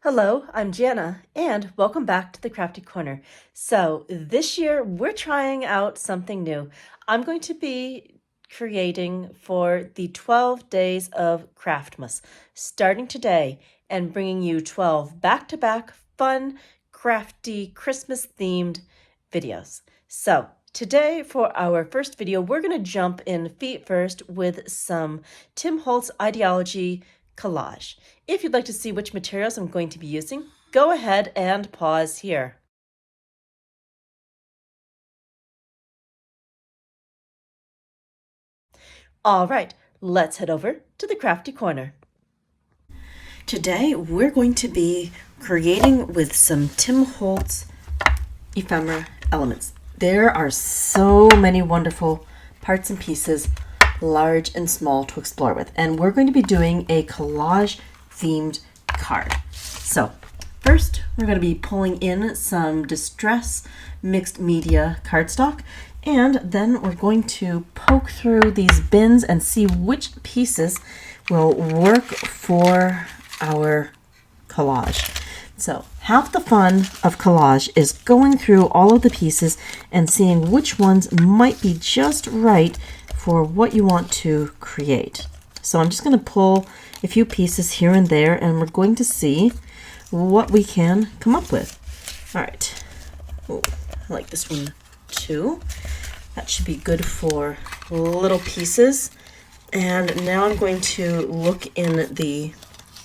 Hello, I'm Janna, and welcome back to the Crafty Corner. So this year we're trying out something new. I'm going to be creating for the 12 days of Craftmas, starting today and bringing you 12 back-to-back fun, crafty, Christmas-themed videos. So today for our first video, we're going to jump in feet first with some Tim Holtz Idea-ology collage. If you'd like to see which materials I'm going to be using, go ahead and pause here. All right, let's head over to the Crafty Corner. Today we're going to be creating with some Tim Holtz ephemera elements. There are so many wonderful parts and pieces, large and small, to explore with, and we're going to be doing a collage themed card. So first we're going to be pulling in some distress mixed media cardstock, and then we're going to poke through these bins and see which pieces will work for our collage. So half the fun of collage is going through all of the pieces and seeing which ones might be just right for what you want to create. So I'm just going to pull a few pieces here and there, and we're going to see what we can come up with. All right. Ooh, I like this one too. That should be good for little pieces. And now I'm going to look in the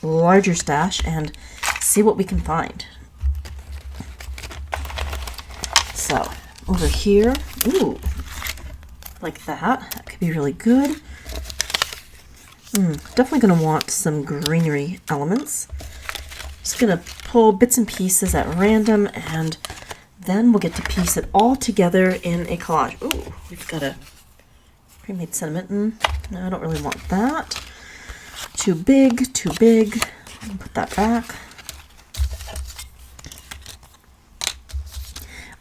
larger stash and see what we can find. So over here, ooh, like that. That could be really good. Definitely going to want some greenery elements. Just going to pull bits and pieces at random, and then we'll get to piece it all together in a collage. Ooh, we've got a pre-made sentiment. No, I don't really want that. Too big, too big. Put that back.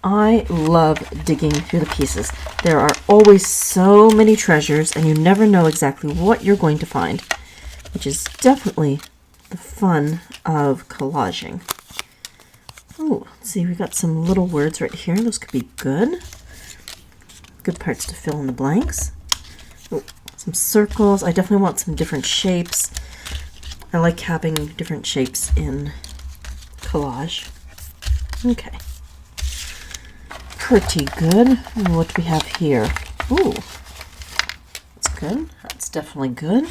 I love digging through the pieces. There are always so many treasures, and you never know exactly what you're going to find, which is definitely the fun of collaging. Oh, let's see, we got some little words right here. Those could be good. Good parts to fill in the blanks. Oh, some circles. I definitely want some different shapes. I like having different shapes in collage. Okay. Pretty good. What do we have here? Ooh, that's good. That's definitely good.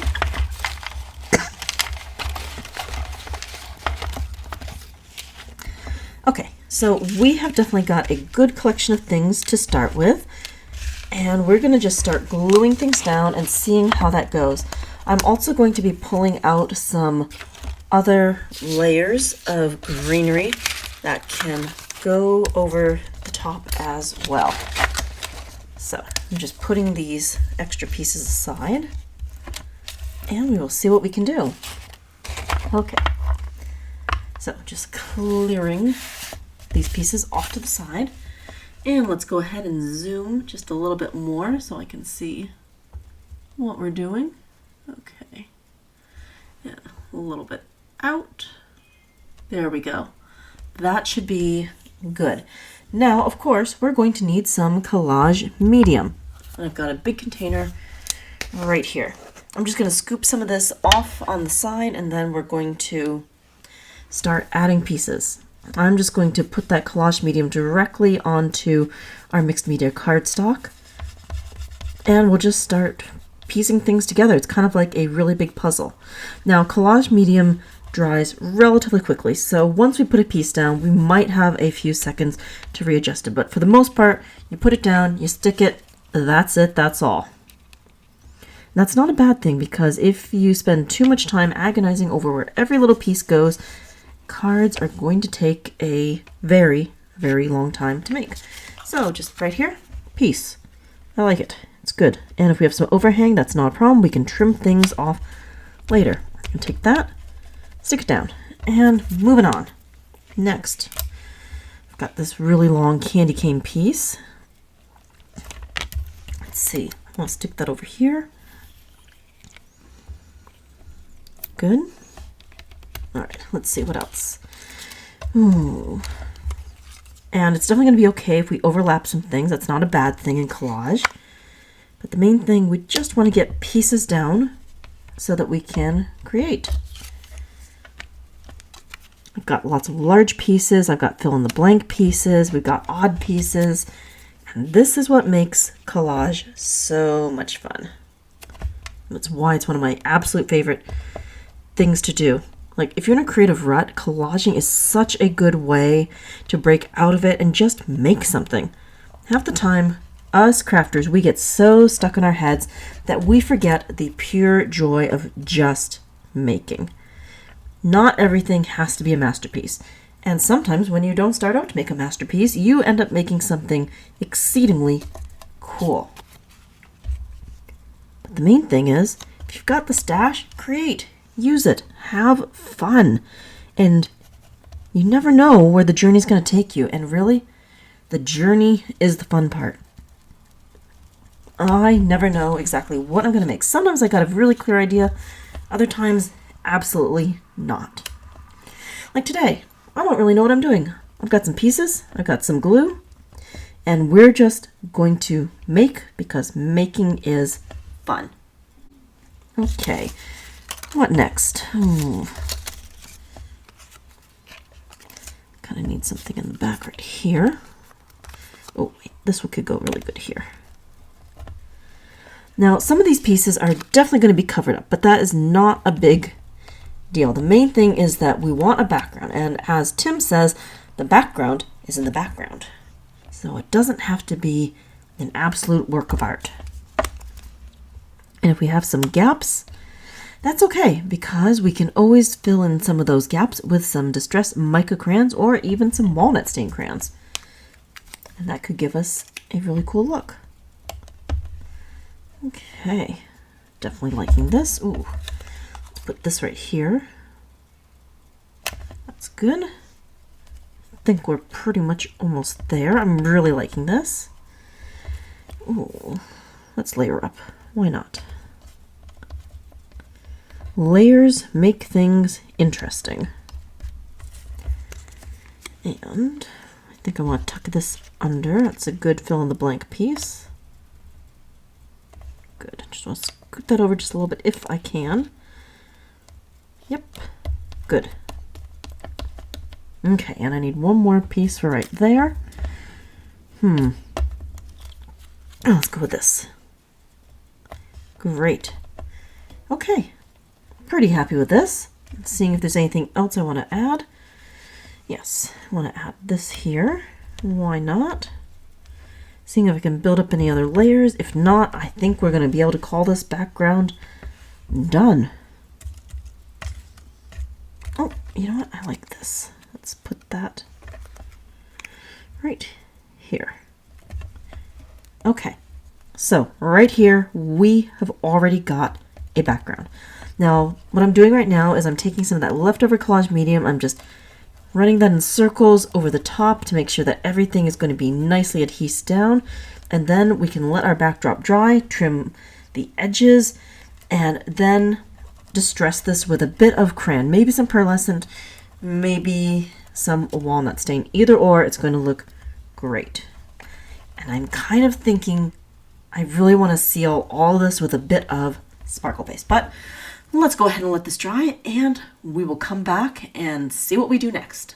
Okay, so we have definitely got a good collection of things to start with, and we're going to just start gluing things down and seeing how that goes. I'm also going to be pulling out some other layers of greenery that can go over the top as well. So I'm just putting these extra pieces aside, and we will see what we can do. Okay, so just clearing these pieces off to the side, and let's go ahead and zoom just a little bit more so I can see what we're doing. Okay, yeah, a little bit out. There we go. That should be good. Now, of course, we're going to need some collage medium. And I've got a big container right here. I'm just going to scoop some of this off on the side, and then we're going to start adding pieces. I'm just going to put that collage medium directly onto our mixed media cardstock, and we'll just start piecing things together. It's kind of like a really big puzzle. Now, collage medium dries relatively quickly, so once we put a piece down, we might have a few seconds to readjust it, but for the most part, you put it down, you stick it, that's it, that's all. And that's not a bad thing, because if you spend too much time agonizing over where every little piece goes, cards are going to take a very, very long time to make. So just right here, piece. I like it. It's good. And if we have some overhang, that's not a problem. We can trim things off later. I can take that, stick it down, and moving on. Next, I've got this really long candy cane piece. Let's see. I'll stick that over here. Good. All right, let's see what else. Ooh. And it's definitely going to be okay if we overlap some things. That's not a bad thing in collage. But the main thing, we just want to get pieces down so that we can create. I've got lots of large pieces. I've got fill-in-the-blank pieces. We've got odd pieces. And this is what makes collage so much fun. That's why it's one of my absolute favorite things to do. Like, if you're in a creative rut, collaging is such a good way to break out of it and just make something. Half the time, us crafters, we get so stuck in our heads that we forget the pure joy of just making. Not everything has to be a masterpiece. And sometimes when you don't start out to make a masterpiece, you end up making something exceedingly cool. But the main thing is, if you've got the stash, create. Use it. Have fun. And you never know where the journey's going to take you. And really, the journey is the fun part. I never know exactly what I'm going to make. Sometimes I got a really clear idea. Other times, absolutely not. Like today, I don't really know what I'm doing. I've got some pieces. I've got some glue. And we're just going to make because making is fun. Okay. What next? Kind of need something in the back right here. Oh, wait, this one could go really good here. Now, some of these pieces are definitely going to be covered up, but that is not a big deal. The main thing is that we want a background, and as Tim says, the background is in the background. So it doesn't have to be an absolute work of art. And if we have some gaps, that's okay, because we can always fill in some of those gaps with some distress mica crayons or even some walnut stain crayons. And that could give us a really cool look. Okay, definitely liking this. Ooh, let's put this right here. That's good. I think we're pretty much almost there. I'm really liking this. Ooh, let's layer up. Why not? Layers make things interesting. And I think I want to tuck this under. That's a good fill-in-the-blank piece. Good. Just want to scoot that over just a little bit if I can. Yep. Good. Okay, and I need one more piece for right there. Oh, let's go with this. Great. Okay. Pretty happy with this. Seeing if there's anything else I want to add. Yes, I want to add this here. Why not? Seeing if I can build up any other layers. If not, I think we're going to be able to call this background done. Oh, you know what? I like this. Let's put that right here. Okay, so right here we have already got a background. Now, what I'm doing right now is I'm taking some of that leftover collage medium. I'm just running that in circles over the top to make sure that everything is going to be nicely adhesed down. And then we can let our backdrop dry, trim the edges, and then distress this with a bit of crayon. Maybe some pearlescent, maybe some walnut stain. Either or, it's going to look great. And I'm kind of thinking I really want to seal all this with a bit of sparkle paste. But let's go ahead and let this dry, and we will come back and see what we do next.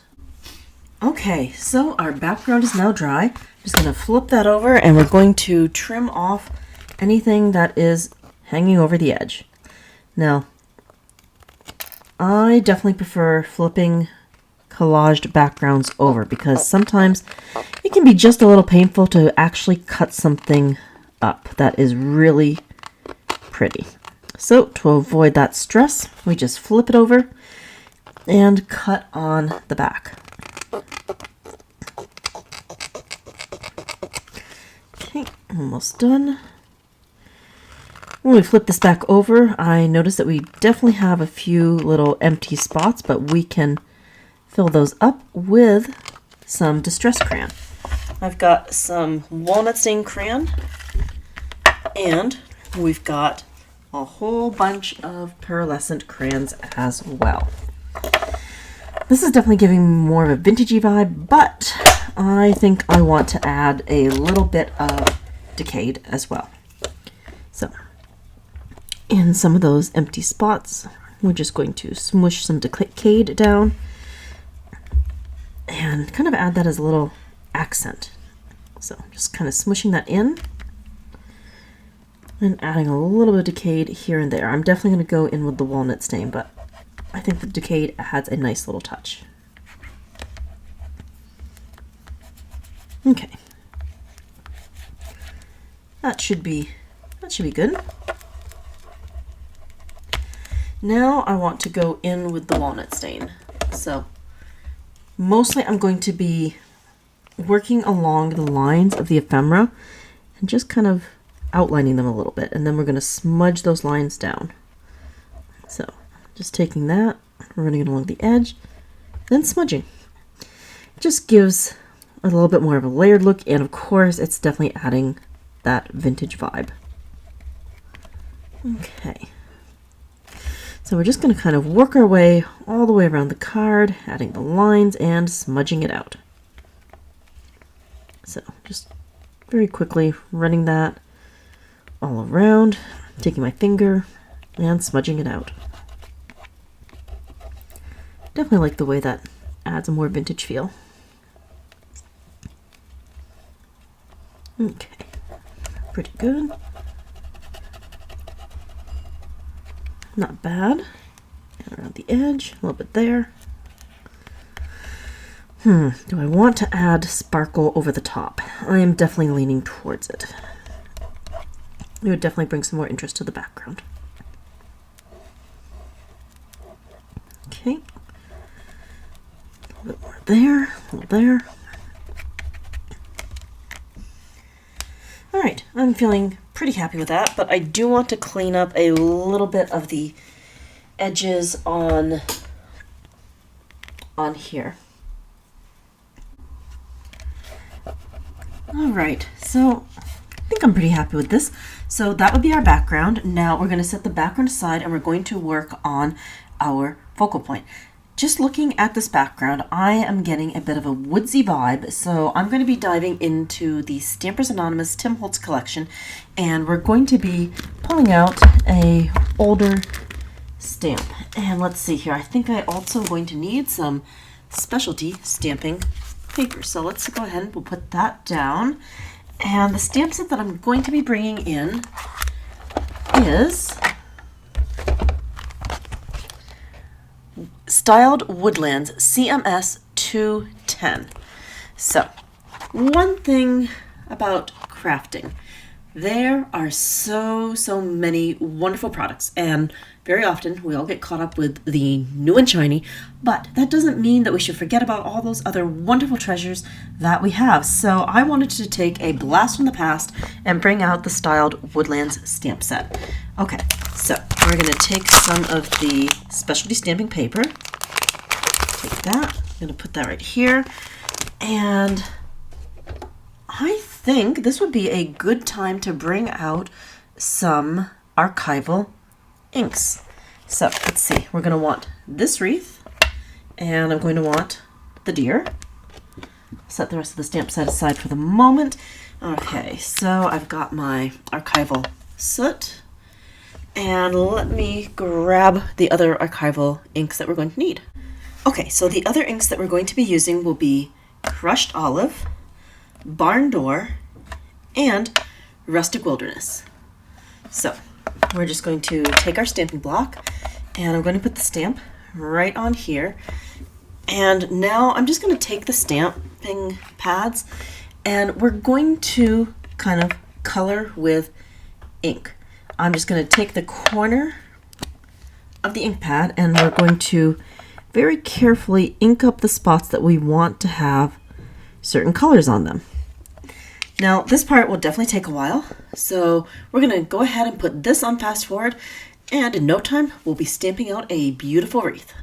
Okay, so our background is now dry. I'm just going to flip that over, and we're going to trim off anything that is hanging over the edge. Now, I definitely prefer flipping collaged backgrounds over because sometimes it can be just a little painful to actually cut something up that is really pretty. So to avoid that stress, we just flip it over and cut on the back. Okay, almost done. When we flip this back over, I notice that we definitely have a few little empty spots, but we can fill those up with some distress crayon. I've got some walnut stain crayon, and we've got a whole bunch of pearlescent crayons as well. This is definitely giving me more of a vintagey vibe, but I think I want to add a little bit of decayed as well. So in some of those empty spots, we're just going to smush some decayed down and kind of add that as a little accent. So just kind of smushing that in and adding a little bit of decayed here and there. I'm definitely going to go in with the walnut stain, but I think the decayed adds a nice little touch. Okay. That should be good. Now I want to go in with the walnut stain. So mostly I'm going to be working along the lines of the ephemera and just kind of outlining them a little bit, and then we're going to smudge those lines down. So just taking that, running it along the edge, then smudging. It just gives a little bit more of a layered look, and of course it's definitely adding that vintage vibe. Okay. So we're just going to kind of work our way all the way around the card, adding the lines and smudging it out. So just very quickly running that all around, taking my finger and smudging it out. Definitely like the way that adds a more vintage feel. Okay, pretty good. Not bad. And around the edge, a little bit there. Do I want to add sparkle over the top? I am definitely leaning towards it. It would definitely bring some more interest to the background. Okay. A little bit more there, a little there. All right, I'm feeling pretty happy with that, but I do want to clean up a little bit of the edges on here. All right, so I think I'm pretty happy with this. So that would be our background. Now we're going to set the background aside and we're going to work on our focal point. Just looking at this background, I am getting a bit of a woodsy vibe, so I'm going to be diving into the Stampers Anonymous Tim Holtz collection, and we're going to be pulling out a older stamp. And let's see here, I think I also am going to need some specialty stamping paper. So let's go ahead and we'll put that down. And the stamp set that I'm going to be bringing in is Styled Woodlands CMS 210. So, one thing about crafting, there are so many wonderful products, and very often we all get caught up with the new and shiny, but that doesn't mean that we should forget about all those other wonderful treasures that we have. So I wanted to take a blast from the past and bring out the Styled Woodlands stamp set. Okay, so we're going to take some of the specialty stamping paper. Take that. I'm going to put that right here. And I think this would be a good time to bring out some archival inks. So let's see. We're going to want this wreath, and I'm going to want the deer. Set the rest of the stamp set aside for the moment. Okay, so I've got my archival soot. And let me grab the other archival inks that we're going to need. Okay, so the other inks that we're going to be using will be Crushed Olive, Barn Door, and Rustic Wilderness. So we're just going to take our stamping block, and I'm going to put the stamp right on here. And now I'm just going to take the stamping pads, and we're going to kind of color with ink. I'm just going to take the corner of the ink pad, and we're going to very carefully ink up the spots that we want to have certain colors on them. Now, this part will definitely take a while, so we're going to go ahead and put this on fast forward, and in no time, we'll be stamping out a beautiful wreath.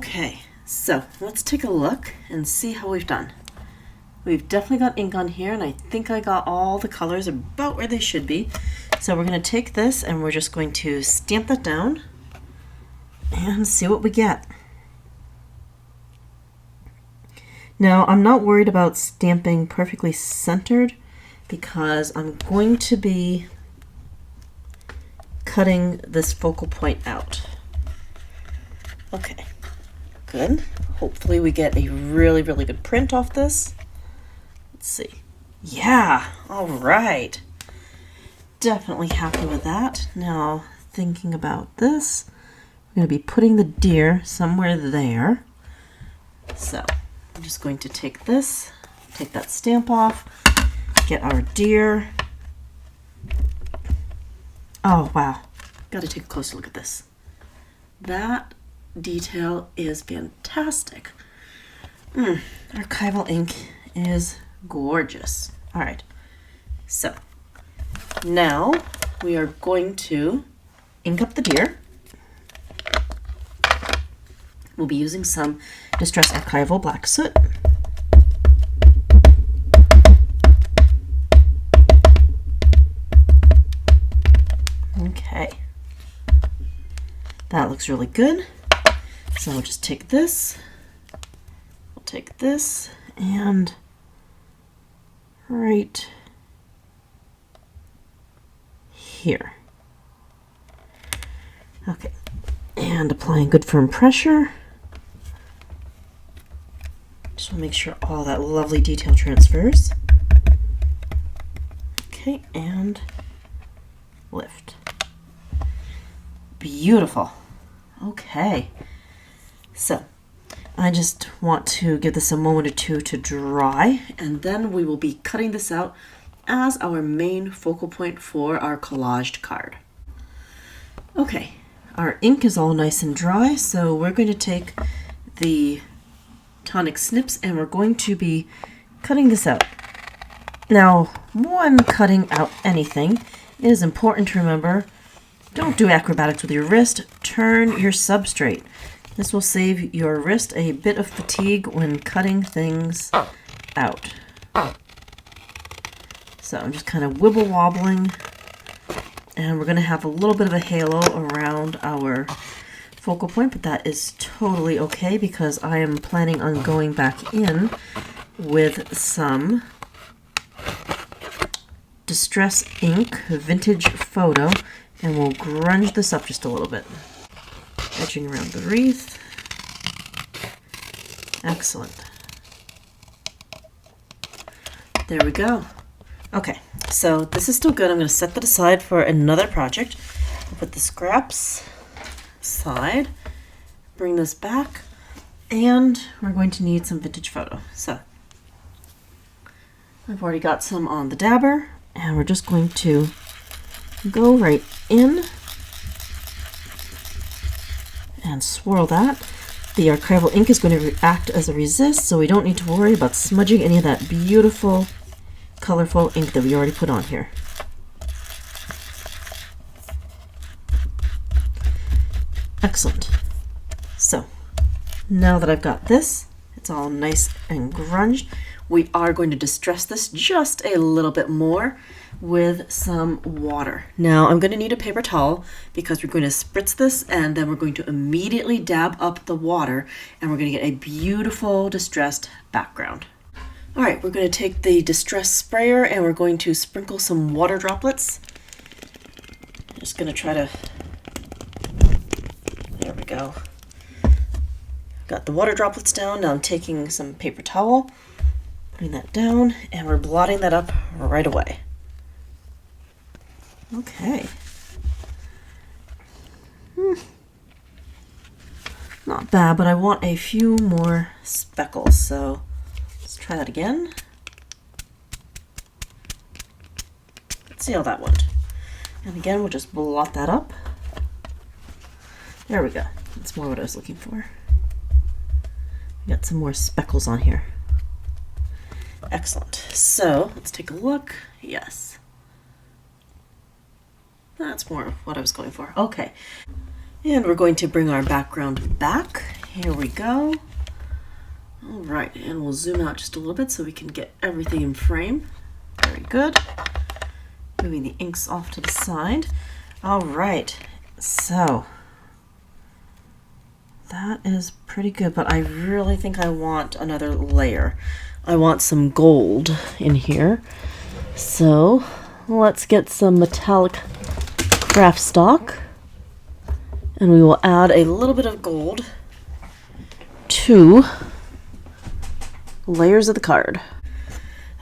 Okay, so let's take a look and see how we've done. We've definitely got ink on here, and I think I got all the colors about where they should be. So we're going to take this and we're just going to stamp that down and see what we get. Now, I'm not worried about stamping perfectly centered because I'm going to be cutting this focal point out. Okay, good. Hopefully we get a really, really good print off this. Let's see. Yeah, all right. Definitely happy with that. Now, thinking about this, we're going to be putting the deer somewhere there. So, I'm just going to take this, take that stamp off, get our deer. Oh, wow. Got to take a closer look at this. That detail is fantastic. Archival ink is gorgeous. All right, so now we are going to ink up the deer. We'll be using some Distress Archival Black Soot. Okay, that looks really good. So we'll just take this, we'll take this, and right here. Okay, and applying good firm pressure. Just want to make sure all that lovely detail transfers. Okay, and lift. Beautiful. Okay, so I just want to give this a moment or two to dry, and then we will be cutting this out as our main focal point for our collaged card. Okay, our ink is all nice and dry, so we're going to take the tonic snips and we're going to be cutting this out. Now, when cutting out anything, it is important to remember, don't do acrobatics with your wrist, turn your substrate. This will save your wrist a bit of fatigue when cutting things out. So I'm just kind of wibble wobbling, and we're going to have a little bit of a halo around our focal point, but that is totally okay because I am planning on going back in with some Distress Ink Vintage Photo, and we'll grunge this up just a little bit. Edging around the wreath. Excellent. There we go. Okay, so this is still good. I'm going to set that aside for another project. I'll put the scraps aside, bring this back, and we're going to need some vintage photo. So I've already got some on the dabber, and we're just going to go right in and swirl that. The archival ink is going to act as a resist, so we don't need to worry about smudging any of that beautiful, colorful ink that we already put on here. Excellent. So, now that I've got this, it's all nice and grunged, we are going to distress this just a little bit more with some water. Now I'm going to need a paper towel because we're going to spritz this and then we're going to immediately dab up the water and we're going to get a beautiful distressed background. Alright, we're going to take the distress sprayer and we're going to sprinkle some water droplets. I'm just going to try to, there we go. Got the water droplets down, now I'm taking some paper towel, putting that down, and we're blotting that up right away. Okay. Not bad, but I want a few more speckles, so let's try that again. Let's see how that went. And again, we'll just blot that up. There we go. That's more what I was looking for. Got some more speckles on here. Excellent. So let's take a look. Yes. That's more of what I was going for. Okay. And we're going to bring our background back. Here we go. All right, and we'll zoom out just a little bit so we can get everything in frame. Very good. Moving the inks off to the side. All right, so that is pretty good, but I really think I want another layer. I want some gold in here. So let's get some metallic craft stock, and we will add a little bit of gold to layers of the card.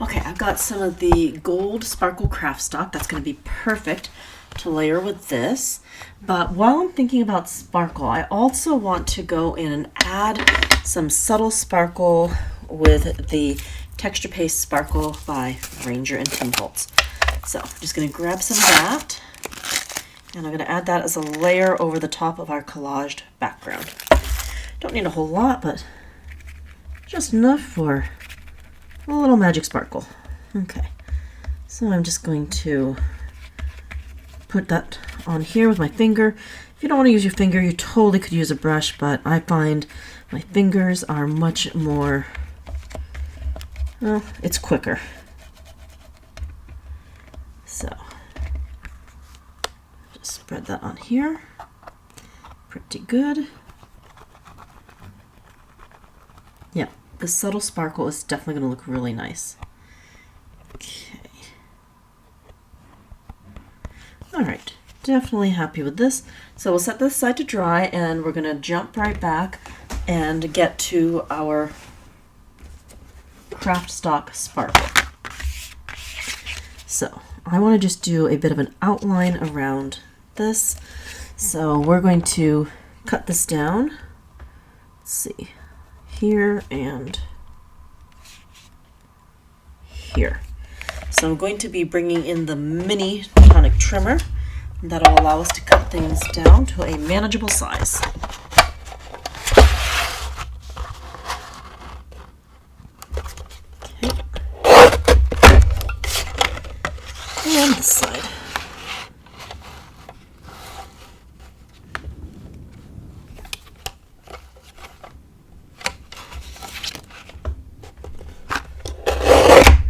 Okay, I've got some of the gold sparkle craft stock. That's going to be perfect to layer with this. But while I'm thinking about sparkle, I also want to go in and add some subtle sparkle with the Texture Paste Sparkle by Ranger and Tim Holtz. So I'm just going to grab some of that, and I'm going to add that as a layer over the top of our collaged background. Don't need a whole lot, but just enough for a little magic sparkle. Okay, so I'm just going to put that on here with my finger. If you don't want to use your finger, you totally could use a brush, but I find my fingers are much more, well, it's quicker. So just spread that on here. Pretty good. Yeah, the subtle sparkle is definitely going to look really nice. Okay. All right, definitely happy with this. So we'll set this aside to dry, and we're going to jump right back and get to our craft stock sparkle. So I want to just do a bit of an outline around this. So we're going to cut this down. Let's see, here and here. So I'm going to be bringing in the mini tonic trimmer. That'll allow us to cut things down to a manageable size. Okay. And this side.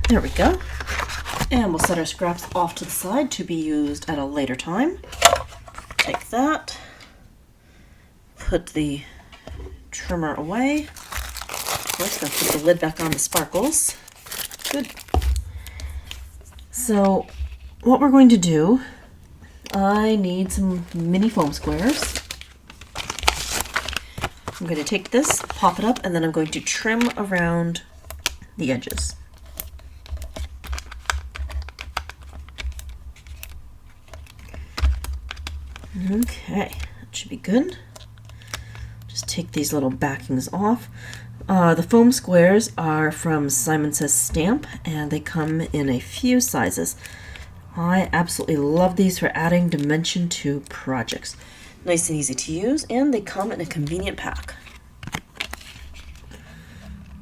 There we go. And we'll set our scraps off to the side to be used at a later time. Take that, put the trimmer away. Of course, going to put the lid back on the sparkles. Good. So what we're going to do, I need some mini foam squares. I'm going to take this, pop it up, and then I'm going to trim around the edges. Okay, that should be good. Just take these little backings off. The foam squares are from Simon Says Stamp, and they come in a few sizes. I absolutely love these for adding dimension to projects. Nice and easy to use, and they come in a convenient pack.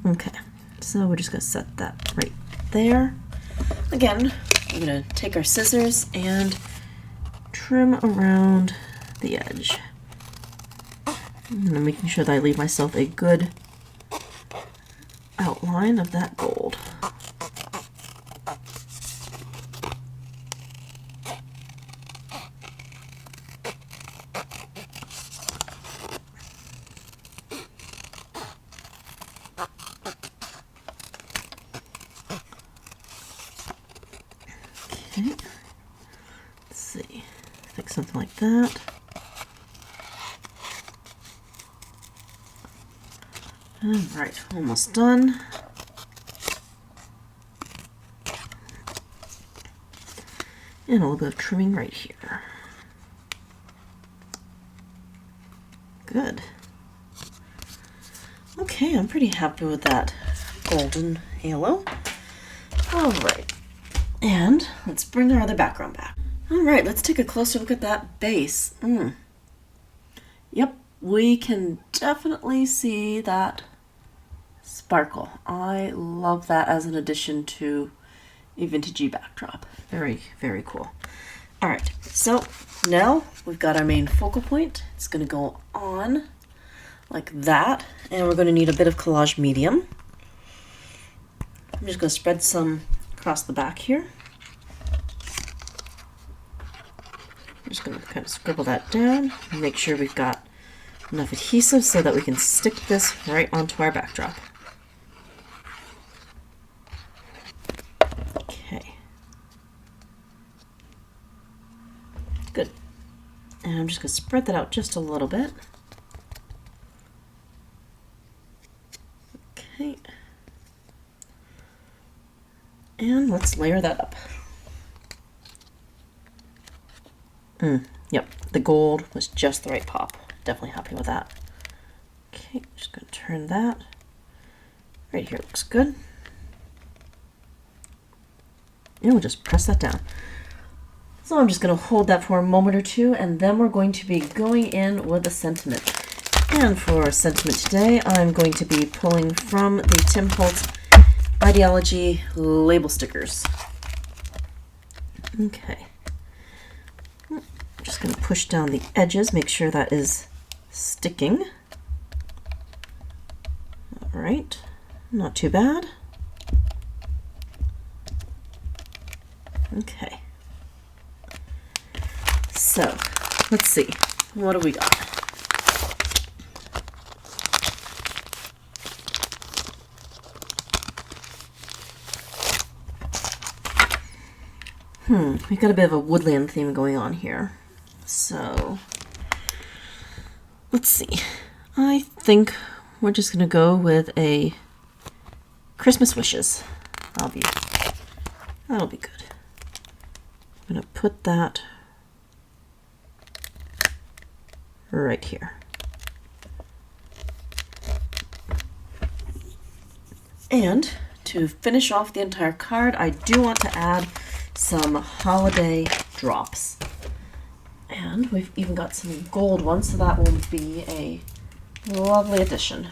Okay, so we're just going to set that right there. Again, we're going to take our scissors and trim around the edge. And I'm making sure that I leave myself a good outline of that gold. Okay. Let's see. Like something like that. All right, almost done. And a little bit of trimming right here. Good. Okay, I'm pretty happy with that golden halo. All right, and let's bring our other background back. All right, let's take a closer look at that base. Yep, we can definitely see that sparkle. I love that as an addition to a vintagey backdrop. Very, very cool. All right, so now we've got our main focal point. It's going to go on like that, and we're going to need a bit of collage medium. I'm just going to spread some across the back here. I'm just going to kind of scribble that down and make sure we've got enough adhesive so that we can stick this right onto our backdrop. Okay. Good. And I'm just going to spread that out just a little bit. Okay. And let's layer that up. Yep, the gold was just the right pop. Definitely happy with that. Okay, just going to turn that. Right here looks good. And we'll just press that down. So I'm just going to hold that for a moment or two, and then we're going to be going in with a sentiment. And for sentiment today, I'm going to be pulling from the Tim Holtz Idea-ology label stickers. Okay. I'm just going to push down the edges, make sure that is sticking. All right, not too bad. Okay. So, let's see. What do we got? We've got a bit of a woodland theme going on here. So, let's see. I think we're just going to go with a Christmas wishes. That'll be good. I'm going to put that right here. And to finish off the entire card, I do want to add some holiday drops. And we've even got some gold ones, so that will be a lovely addition.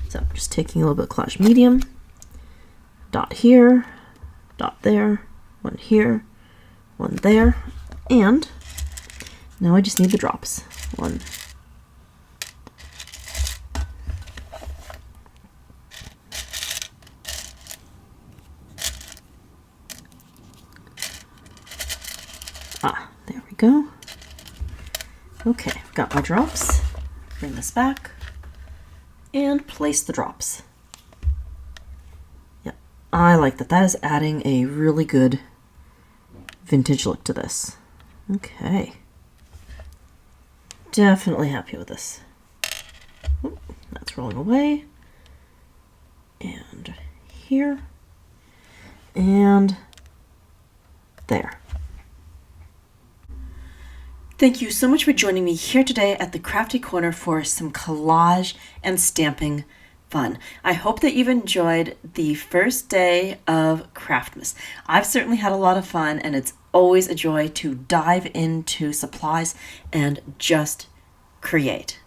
So I'm just taking a little bit of collage medium, dot here, dot there, one here, one there, and now I just need the drops. One. There we go. Okay, I've got my drops. Bring this back and place the drops. Yep, I like that. That is adding a really good vintage look to this. Okay. Definitely happy with this. Oop, that's rolling away. And here. And there. Thank you so much for joining me here today at the Crafty Corner for some collage and stamping fun. I hope that you've enjoyed the first day of Craftmas. I've certainly had a lot of fun, and it's always a joy to dive into supplies and just create.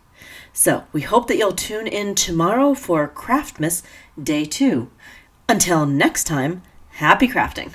So we hope that you'll tune in tomorrow for Craftmas Day 2. Until next time, happy crafting!